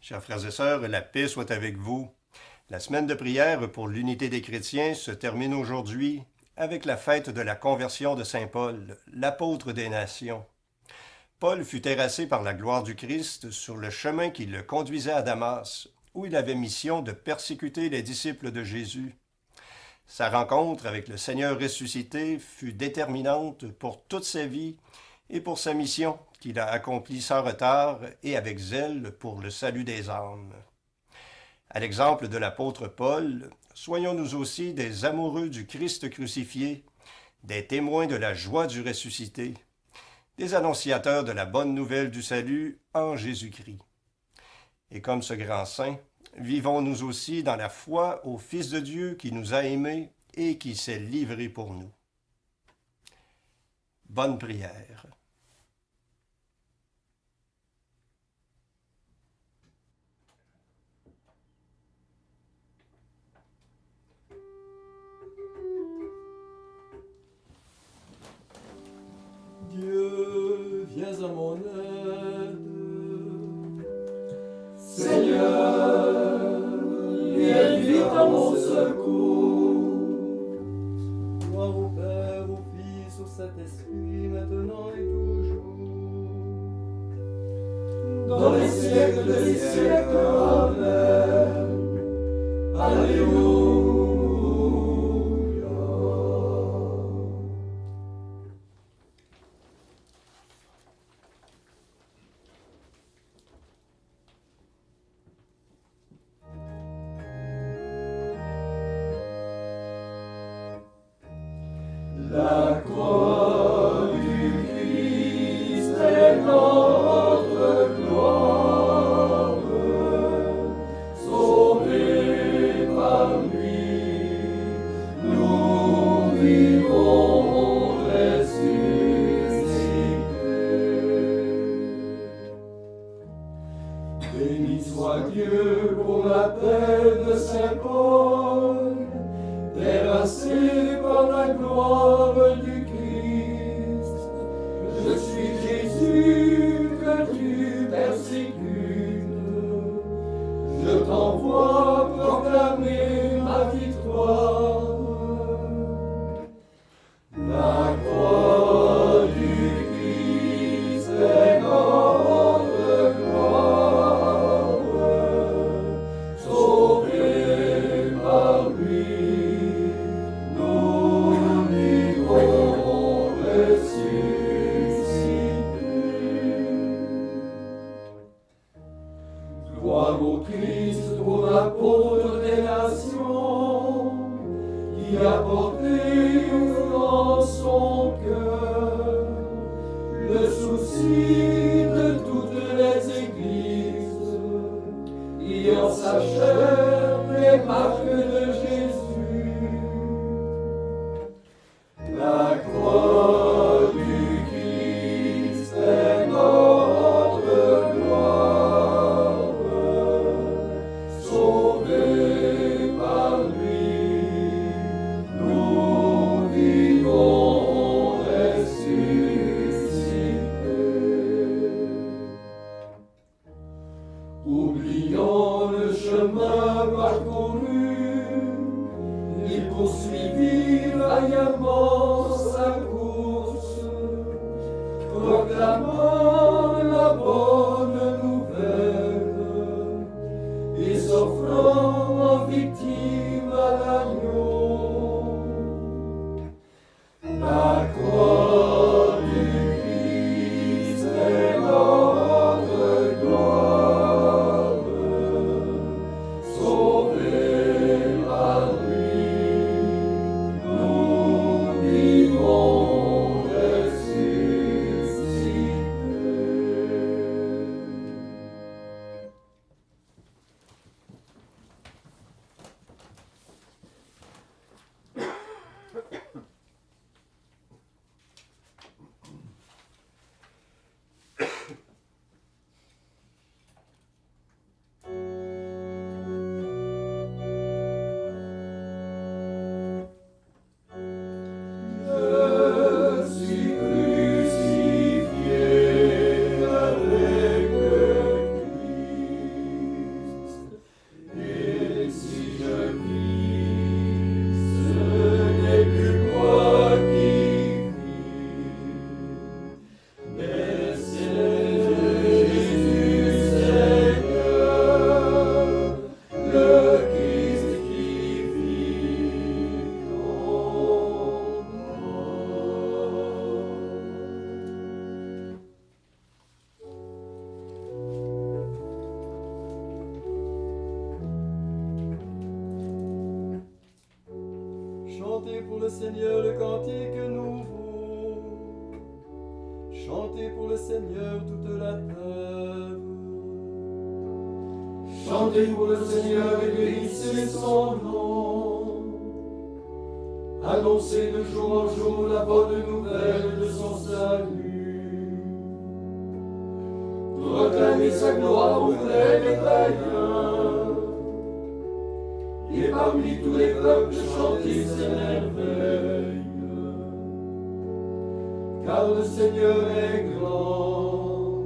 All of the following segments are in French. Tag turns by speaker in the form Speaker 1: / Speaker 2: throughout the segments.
Speaker 1: Chers frères et sœurs, la paix soit avec vous. La semaine de prière pour l'unité des chrétiens se termine aujourd'hui avec la fête de la conversion de Saint Paul, l'apôtre des nations. Paul fut terrassé par la gloire du Christ sur le chemin qui le conduisait à Damas, où il avait mission de persécuter les disciples de Jésus. Sa rencontre avec le Seigneur ressuscité fut déterminante pour toute sa vie et pour sa mission qu'il a accomplie sans retard et avec zèle pour le salut des âmes. À l'exemple de l'apôtre Paul, soyons nous aussi des amoureux du Christ crucifié, des témoins de la joie du ressuscité, des annonciateurs de la bonne nouvelle du salut en Jésus-Christ. Et comme ce grand saint, vivons nous aussi dans la foi au Fils de Dieu qui nous a aimés et qui s'est livré pour nous. Bonne prière.
Speaker 2: Dieu, viens à mon aide.
Speaker 3: Seigneur, viens vite à mon secours.
Speaker 2: Gloire au Père, au Fils, au Saint-Esprit, maintenant et toujours.
Speaker 3: Dans les siècles des siècles, Amen. Alléluia. La croix du Christ est notre gloire, sauvés par lui, nous vivons ressuscités. Béni soit Dieu pour la paix de Saint Paul, terrassé par la gloire du Christ. Je suis Jésus que tu persécutes. Je t'envoie proclamer ma victoire. La croix du Christ est notre gloire, sauvés par lui. Gloire au Christ, pour l'apôtre des nations, qui a porté dans son cœur le souci de toutes les églises, et en sa chair les marques de Jésus. La croix du Christ est notre gloire, sauvés par lui, nous vivons ressuscités. Oublions le chemin parcouru,
Speaker 2: pour le Seigneur le cantique nouveau. Chantez pour le Seigneur toute la terre.
Speaker 3: Chantez pour le Seigneur et bénissez son nom. Annoncez de jour en jour la bonne nouvelle de son salut. Proclamez sa gloire auprès des païens. Et parmi tous les peuples, chantez ses merveilles. Car le Seigneur est grand,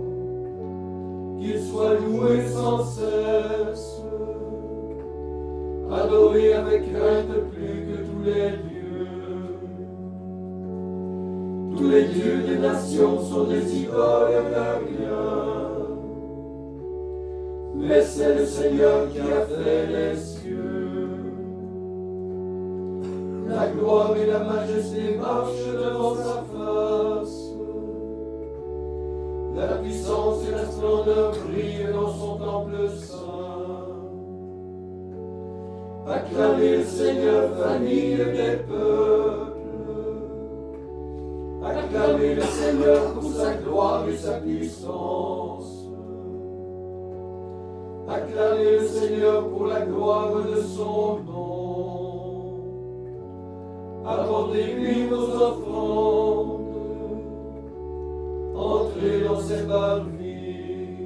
Speaker 3: qu'il soit loué sans cesse, adoré avec crainte plus que tous les dieux. Tous les dieux des nations sont des idoles de rien, mais c'est le Seigneur qui a fait les cieux. La gloire et la majesté marchent devant sa face. La puissance et la splendeur brillent dans son temple saint. Acclamez le Seigneur, famille des peuples. Acclamez le Seigneur pour sa gloire et sa puissance. Acclamez le Seigneur pour la gloire de son nom. Apportez-lui vos offrandes. Entrez dans ses parvis.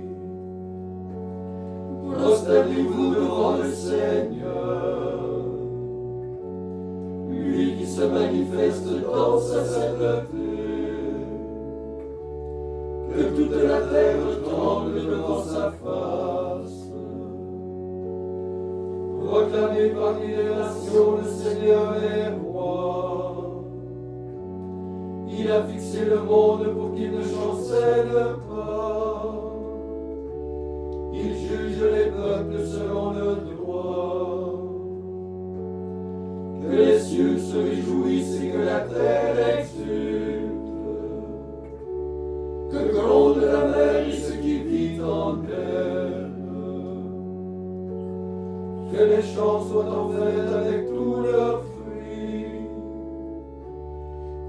Speaker 3: Prosternez-vous devant le Seigneur, lui qui se manifeste dans sa sainteté. Que toute la terre tremble devant sa face. Proclamez parmi les nations, le Seigneur est roi. Il a fixé le monde pour qu'il ne chancelle pas. Il juge les peuples selon le droit. Que les cieux se réjouissent et que la terre exulte. Que gronde la mer et ce qui vit en elle. Que les champs soient en fête avec tous leurs fruits.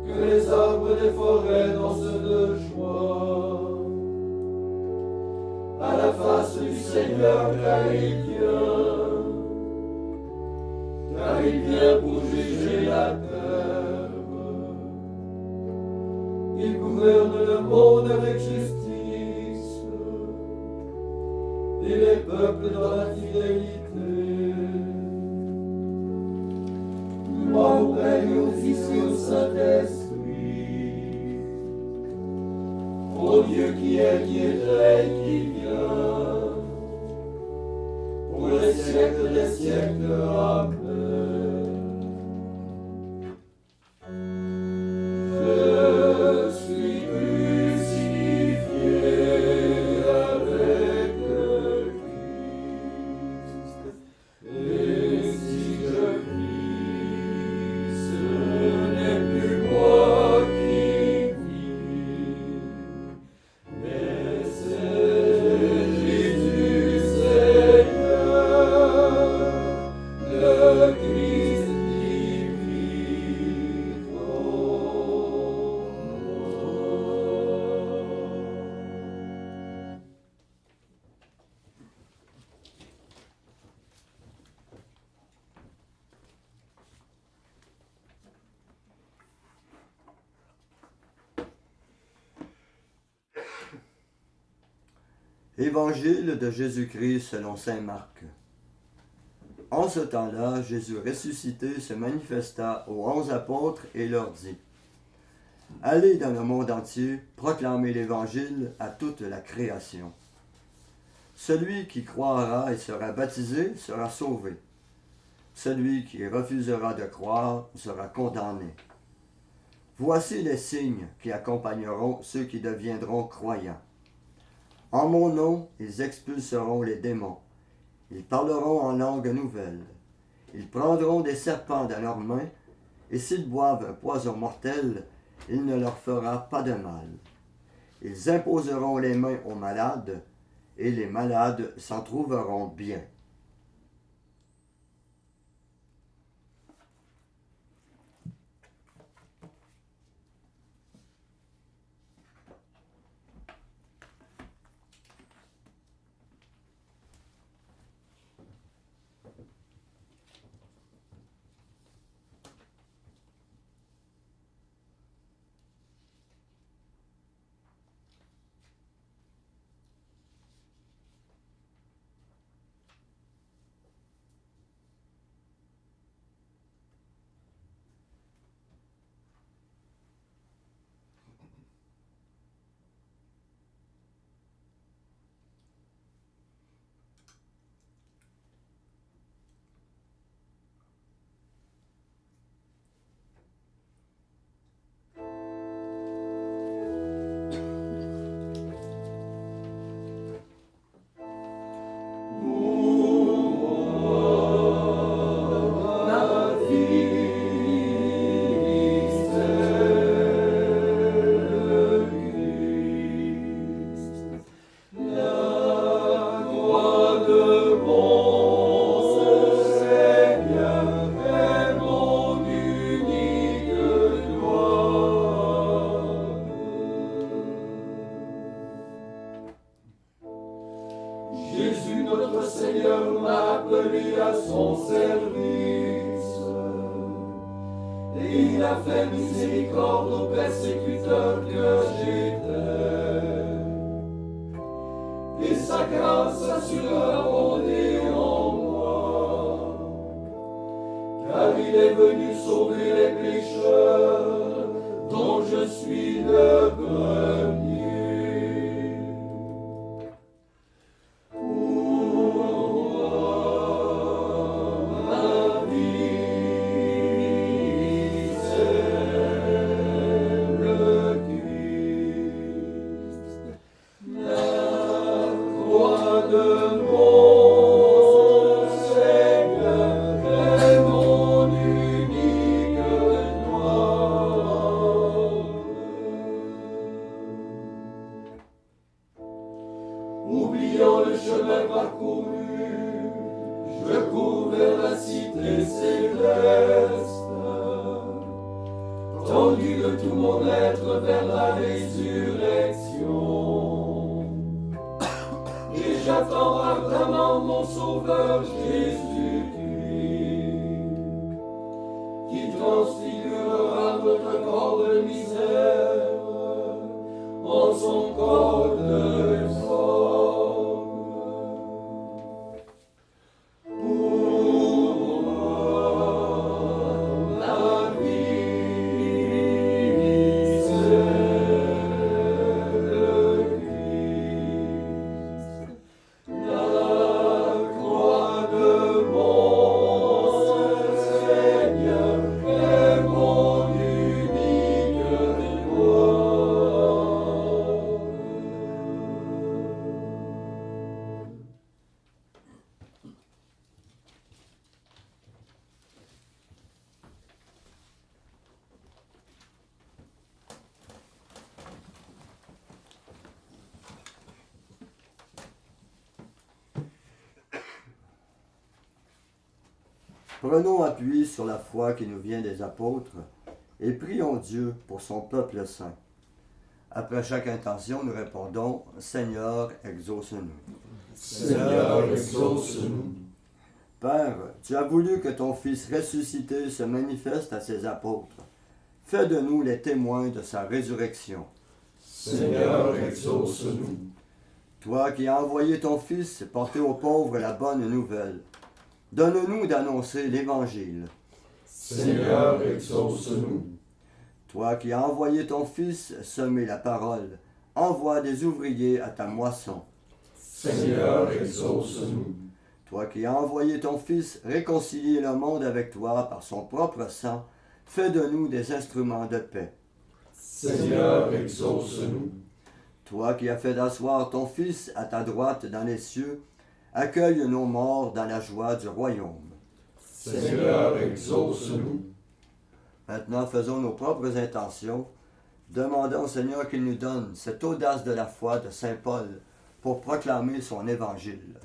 Speaker 3: Que les arbres des forêts dansent de joie. À la face du Seigneur, car il vient pour juger la terre. Il gouverne le monde avec justice, et les peuples dans la fidélité. Gloire au Père et au Fils et au Saint-Esprit, au Dieu qui est, et qui vient, pour les siècles des siècles. Amen. Je suis crucifié avec le Christ, et si je vis, ce n'est plus moi qui vis, mais c'est Jésus Seigneur, le Christ qui vit en moi.
Speaker 4: Évangile de Jésus-Christ selon saint Marc. En ce temps-là, Jésus ressuscité se manifesta aux 11 apôtres et leur dit : Allez dans le monde entier, proclamez l'Évangile à toute la création. Celui qui croira et sera baptisé sera sauvé. Celui qui refusera de croire sera condamné. Voici les signes qui accompagneront ceux qui deviendront croyants. En mon nom, ils expulseront les démons. Ils parleront en langue nouvelle. Ils prendront des serpents dans leurs mains, et s'ils boivent un poison mortel, il ne leur fera pas de mal. Ils imposeront les mains aux malades, et les malades s'en trouveront bien.
Speaker 3: Jésus notre Seigneur m'a appelé à son service. Et il a fait miséricorde aux persécuteurs que j'étais. Et sa grâce a su abonder en moi. Car il est venu sauver les pécheurs, dont je suis le premier. Oubliant le chemin parcouru, je cours vers la cité céleste, tendu de tout mon être vers la résurrection. Et j'attends ardemment mon Sauveur Jésus-Christ, qui transfigurera notre corps de misère en son corps de gloire.
Speaker 4: Prenons appui sur la foi qui nous vient des apôtres et prions Dieu pour son peuple saint. Après chaque intention, nous répondons « Seigneur, exauce-nous ».
Speaker 3: Seigneur, exauce-nous.
Speaker 4: Père, tu as voulu que ton Fils ressuscité se manifeste à ses apôtres. Fais de nous les témoins de sa résurrection.
Speaker 3: Seigneur, exauce-nous.
Speaker 4: Toi qui as envoyé ton Fils porter aux pauvres la bonne nouvelle, donne-nous d'annoncer l'Évangile.
Speaker 3: Seigneur, exauce-nous.
Speaker 4: Toi qui as envoyé ton Fils semer la parole, envoie des ouvriers à ta moisson.
Speaker 3: Seigneur, exauce-nous.
Speaker 4: Toi qui as envoyé ton Fils réconcilier le monde avec toi par son propre sang, fais de nous des instruments de paix.
Speaker 3: Seigneur, exauce-nous.
Speaker 4: Toi qui as fait d'asseoir ton Fils à ta droite dans les cieux, accueille nos morts dans la joie du royaume.
Speaker 3: Seigneur, exauce-nous.
Speaker 4: Maintenant, faisons nos propres intentions. Demandons au Seigneur qu'il nous donne cette audace de la foi de Saint Paul pour proclamer son évangile.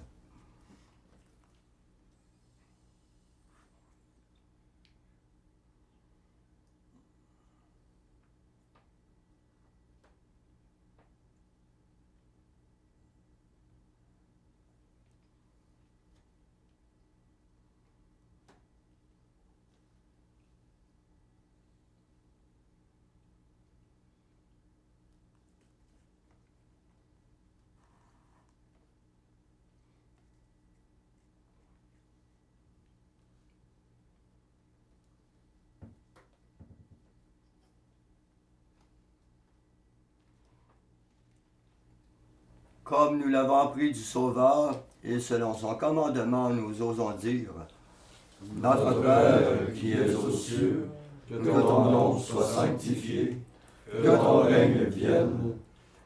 Speaker 4: Comme nous l'avons appris du Sauveur, et selon son commandement, nous osons dire « Notre Père qui es aux cieux, que ton nom soit sanctifié, que ton règne vienne,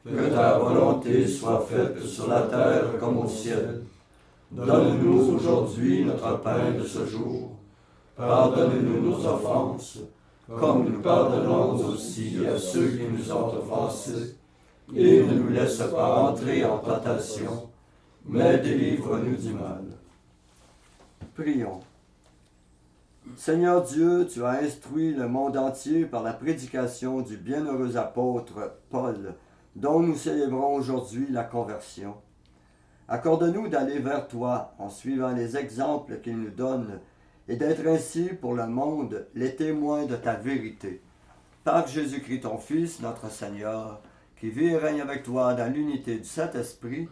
Speaker 4: que ta volonté soit faite sur la terre comme au ciel. Donne-nous aujourd'hui notre pain de ce jour. Pardonne-nous nos offenses, comme nous pardonnons aussi à ceux qui nous ont offensés. Et ne nous laisse pas entrer en tentation, mais délivre-nous du mal. » Prions. Seigneur Dieu, tu as instruit le monde entier par la prédication du bienheureux apôtre Paul, dont nous célébrons aujourd'hui la conversion. Accorde-nous d'aller vers toi en suivant les exemples qu'il nous donne et d'être ainsi pour le monde les témoins de ta vérité. Par Jésus-Christ ton Fils, notre Seigneur, qui vit et règne avec toi dans l'unité du Saint-Esprit,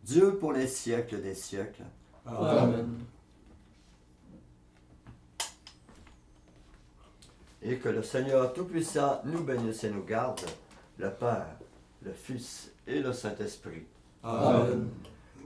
Speaker 4: Dieu pour les siècles des siècles.
Speaker 3: Amen.
Speaker 4: Et que le Seigneur Tout-Puissant nous bénisse et nous garde, le Père, le Fils et le Saint-Esprit.
Speaker 3: Amen.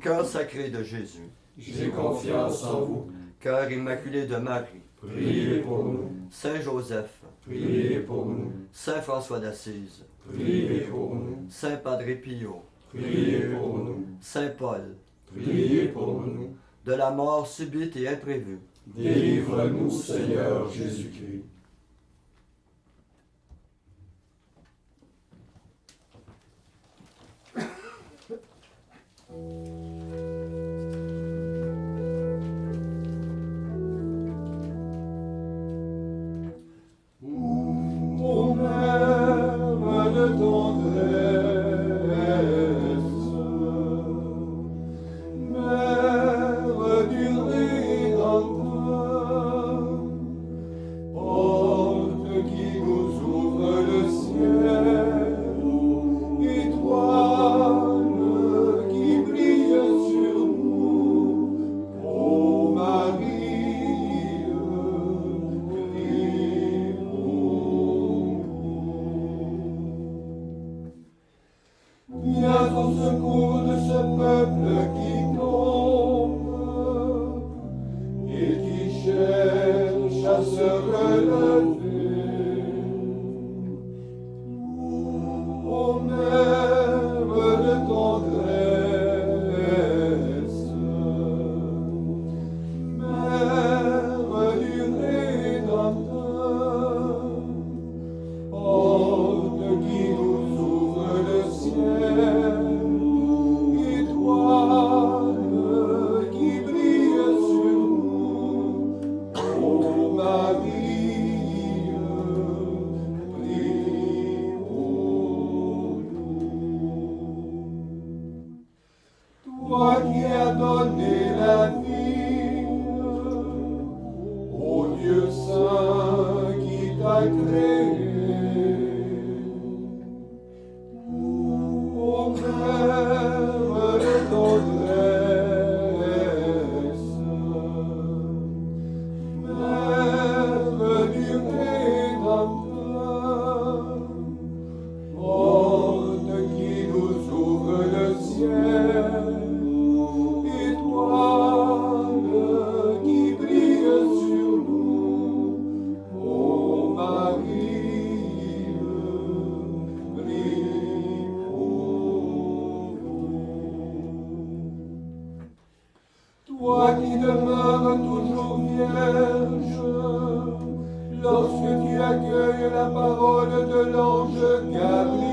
Speaker 4: Cœur sacré de Jésus,
Speaker 3: J'ai confiance en vous.
Speaker 4: cœur immaculé de Marie,
Speaker 3: Priez pour nous.
Speaker 4: Saint Joseph,
Speaker 3: Priez pour nous.
Speaker 4: Saint François d'Assise,
Speaker 3: Priez pour nous.
Speaker 4: Saint Padre Pio,
Speaker 3: Priez pour nous.
Speaker 4: Saint Paul,
Speaker 3: Priez pour nous.
Speaker 4: de la mort subite et imprévue,
Speaker 3: Délivre-nous, Seigneur Jésus-Christ. Ô Mère de tendresse, Mère du Rédempteur, porte qui nous ouvre le ciel, étoile qui brille sur nous, ô Marie, prie pour nous. Viens au secours de ce peuple qui tombe et qui cherche à se relever. Ô Mère de tendresse, Mère du Rédempteur, porte qui nous ouvre le ciel, étoile qui brille sur nous, ô Marie, prie pour nous. Toi qui as donné la vie, ô Dieu saint qui t'a créé, ô Mère de tendresse, Mère du Rédempteur, porte qui nous ouvre le ciel, étoile qui brille sur nous, ô Marie, prie pour nous. Toi qui demeures toujours vierge, lorsque tu accueilles la parole de l'ange Gabriel,